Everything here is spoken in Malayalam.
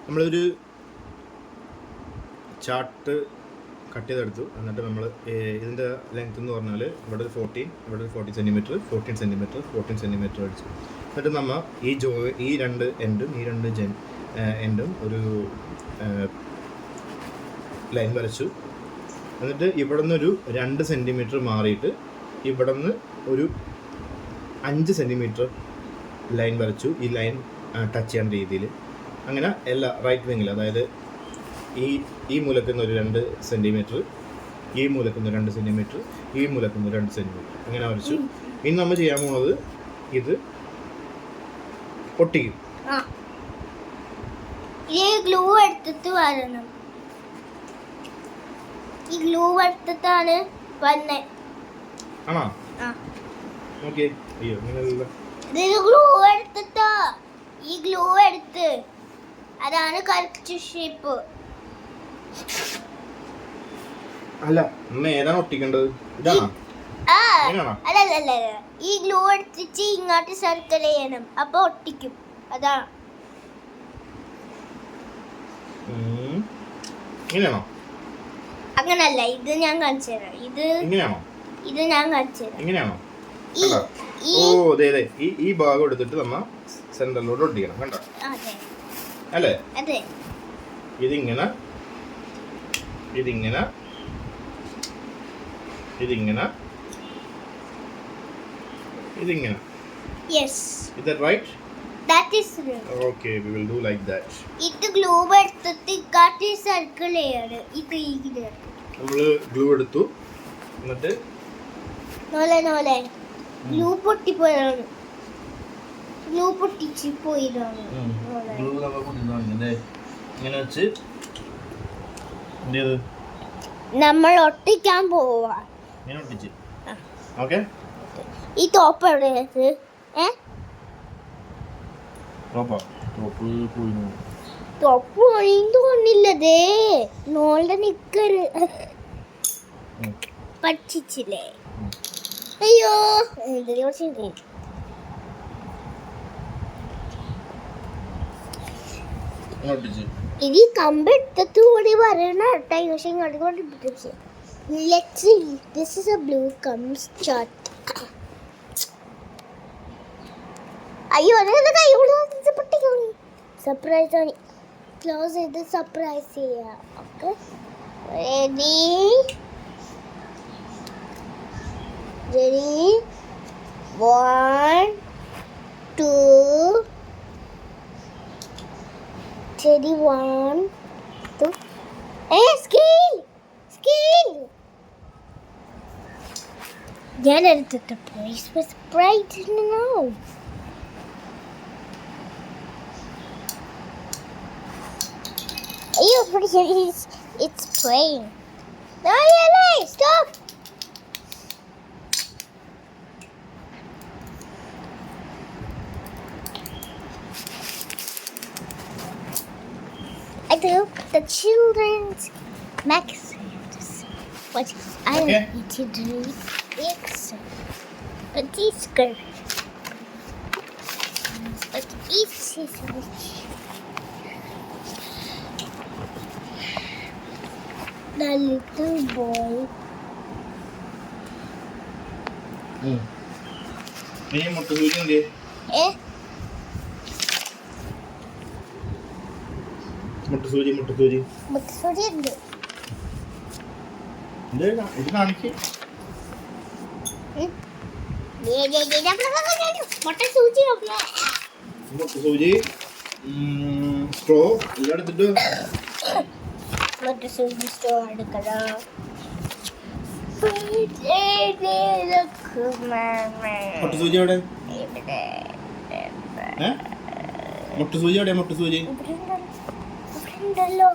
നമ്മളൊരു ചാർട്ട് കട്ട് ചെയ്തെടുത്തു. എന്നിട്ട് നമ്മൾ ഇതിൻ്റെ ലെങ്ത് എന്ന് പറഞ്ഞാൽ ഇവിടെ ഒരു 14 സെൻറ്റിമീറ്റർ 14 സെൻറ്റിമീറ്റർ അടിച്ചു. എന്നിട്ട് നമ്മൾ ഈ രണ്ട് എൻഡും ഒരു ലൈൻ വരച്ചു. എന്നിട്ട് ഇവിടെ നിന്നൊരു 2 സെൻറ്റിമീറ്റർ മാറിയിട്ട് ഇവിടെ നിന്ന് ഒരു 5 സെൻറ്റിമീറ്റർ ലൈൻ വരച്ചു. ഈ ലൈൻ ടച്ച് ചെയ്യാൻ രീതിയിൽ അങ്ങനെ എല്ലാ റൈറ്റ് വിങ്ങിൽ, അതായത് ഈ മൂലക്കുന്ന ഒരു 2 സെൻറ്റിമീറ്റർ, ഈ മൂലക്കുന്ന 2 സെൻറ്റിമീറ്റർ, ഈ മൂലക്കുന്ന 2 സെൻറ്റിമീറ്റർ അങ്ങനെ വരച്ചു. ഇനി നമ്മൾ ചെയ്യാൻ പോകുന്നത് ഇത് ഒട്ടിക്കും. ഈ ഗ്ലൂ എടുത്തിട്ട് വരണം. ഈ ഗ്ലൂ എടുത്തിട്ടാണ് വന്നേ. ആണോ? ഓക്കെ. അയ്യോ അങ്ങനെയല്ല. ഇത് ഗ്ലൂ എടുത്തിട്ടോ. ഈ ഗ്ലൂ എടുത്ത് അതാണ് കറക്റ്റ് ഷേപ്പ്. അല്ല അമ്മ ഏതാണ് ഒട്ടിക്കേണ്ടത്? ഇതാണോ? അല്ലല്ല, ഈ ഗ്ലൂ എടുത്തിട്ട് ഇങ്ങോട്ട് സർക്കിൾ ചെയ്യണം, അപ്പൊ ഒട്ടിക്കും. അതാ. ഇങ്ങനെയാണോ? അങ്ങനല്ല, ഇത് ഞാൻ കാണിച്ചു തരാം. ഇത് ഞാൻ കാണിച്ചു തരാം. ഇങ്ങനെയാണോ? ഓ അതെ ഈ ഭാഗം എടുത്തിട്ട് നമ്മ സെന്ററിലോട്ട് ഒട്ടിക്കണം. കണ്ടോ? അല്ലേ? അതെ. ഇതിങ്ങനെ ഇതിങ്ങനെ ഇതിങ്ങനെ ഇതിങ്ങനെ. Yes. Is that right? That is right. Okay, we will do like that. ഇത് ഗ്ലൂ എടുത്തിട്ട് കാട്ടി സർക്കിൾ ചെയ്യാണ്. ഇത് ഇങ്ങനെ നമ്മള് ഗ്ലൂ എടുത്തു. എന്നിട്ട് നോലെ ഗ്ലൂ പൊട്ടിപ്പോയാണ്. ഗ്ലൂ പൊട്ടിച്ച് പോയതാണ്. ഗ്ലൂ നമ്മൾ പൊട്ടിച്ചതാണ്. ഇങ്ങനെ വെച്ച് എന്ത് ചെയ്തു? നമ്മൾ ഒട്ടിക്കാൻ പോവാ. ഇങ്ങനെ ഒട്ടിച്ച്. ഓക്കെ. ഈ ടോപ്പ് എവിടെയാണ്? ടോപ്പ് പോയിന്നില്ലതേ. നോളുടെ നിക്കറ് പഠിച്ചില്ലേ? അയ്യോ എന്തിനാ ഇത് കമ്പെടുത്തു കൂടി പറയണ പക്ഷെ ഇങ്ങോട്ട്. Let's see. This is a blue comes chart. അയ്യോ അതൊക്കെ കൈ പൊട്ടിക്കണം. സർപ്രൈസ് ആണ്. ക്ലോസ് ചെയ്ത് സർപ്രൈസ് ചെയ്യാം. ഓക്കെ ready 1 2 ready 1 2 scale ഞാൻ എടുത്തിട്ട് surprise now. Are you pretty? It's praying. No, stop. I do the children's magazines. What I need to do is but this girl. But this is which. The little boy. നീ മുട്ടുസൂചി എന്ത്? മുട്ടുസൂചി ഉണ്ട്. ഇത് കാണിക്ക്. മുട്ടുസൂചി സ്ട്രോ എല്ലാം എടുത്തിട്ട് സ്ട്രോ എടുക്കണം. മുട്ടുസൂചി എവിടെ? മുട്ടുസൂചി എവിടെ? ഉണ്ടല്ലോ.